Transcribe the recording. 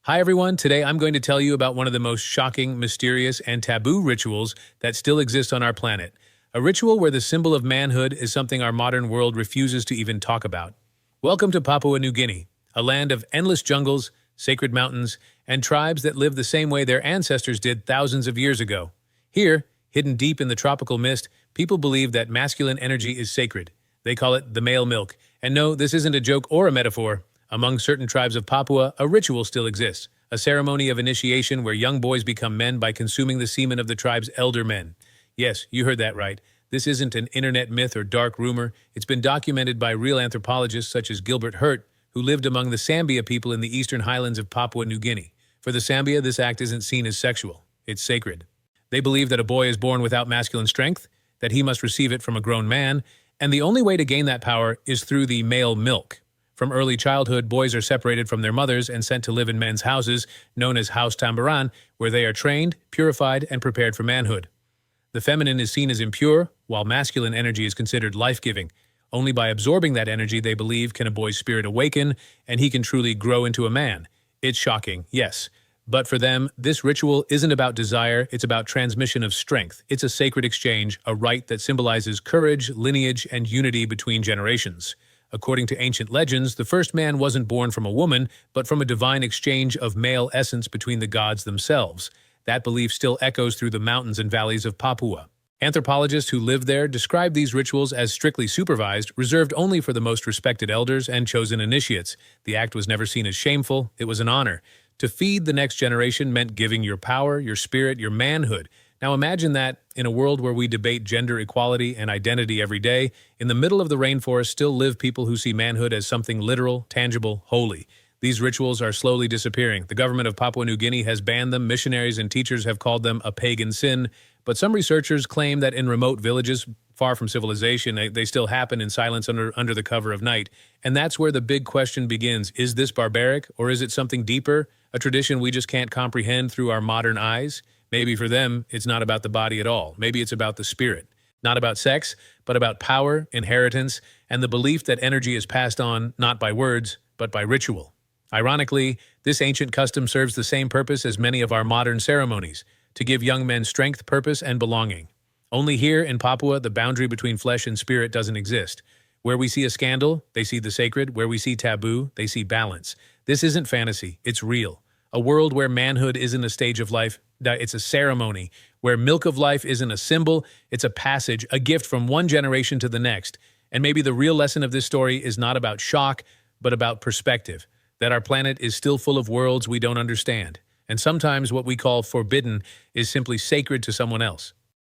Hi everyone, today I'm going to tell you about one of the most shocking, mysterious, and taboo rituals that still exist on our planet. A ritual where the symbol of manhood is something our modern world refuses to even talk about. Welcome to Papua New Guinea, a land of endless jungles, sacred mountains, and tribes that live the same way their ancestors did thousands of years ago. Here, hidden deep in the tropical mist, people believe that masculine energy is sacred. They call it the male milk. And no, this isn't a joke or a metaphor. Among certain tribes of Papua, a ritual still exists, a ceremony of initiation where young boys become men by consuming the semen of the tribe's elder men. Yes, you heard that right. This isn't an internet myth or dark rumor. It's been documented by real anthropologists such as Gilbert Hurt, who lived among the Sambia people in the eastern highlands of Papua New Guinea. For the Sambia, this act isn't seen as sexual. It's sacred. They believe that a boy is born without masculine strength, that he must receive it from a grown man, and the only way to gain that power is through the male milk. From early childhood, boys are separated from their mothers and sent to live in men's houses, known as house tambaran, where they are trained, purified, and prepared for manhood. The feminine is seen as impure, while masculine energy is considered life-giving. Only by absorbing that energy, they believe, can a boy's spirit awaken, and he can truly grow into a man. It's shocking, yes. But for them, this ritual isn't about desire, it's about transmission of strength. It's a sacred exchange, a rite that symbolizes courage, lineage, and unity between generations. According to ancient legends, the first man wasn't born from a woman, but from a divine exchange of male essence between the gods themselves. That belief still echoes through the mountains and valleys of Papua. Anthropologists who live there describe these rituals as strictly supervised, reserved only for the most respected elders and chosen initiates. The act was never seen as shameful, it was an honor. To feed the next generation meant giving your power, your spirit, your manhood. Now imagine that, in a world where we debate gender equality and identity every day, in the middle of the rainforest still live people who see manhood as something literal, tangible, holy. These rituals are slowly disappearing. The government of Papua New Guinea has banned them, missionaries and teachers have called them a pagan sin, but some researchers claim that in remote villages, far from civilization, they still happen in silence under the cover of night. And that's where the big question begins. Is this barbaric, or is it something deeper, a tradition we just can't comprehend through our modern eyes? Maybe for them, it's not about the body at all. Maybe it's about the spirit. Not about sex, but about power, inheritance, and the belief that energy is passed on not by words, but by ritual. Ironically, this ancient custom serves the same purpose as many of our modern ceremonies, to give young men strength, purpose, and belonging. Only here in Papua, the boundary between flesh and spirit doesn't exist. Where we see a scandal, they see the sacred. Where we see taboo, they see balance. This isn't fantasy, it's real. A world where manhood isn't a stage of life, it's a ceremony. Where milk of life isn't a symbol, it's a passage, a gift from one generation to the next. And maybe the real lesson of this story is not about shock, but about perspective. That our planet is still full of worlds we don't understand. And sometimes what we call forbidden is simply sacred to someone else.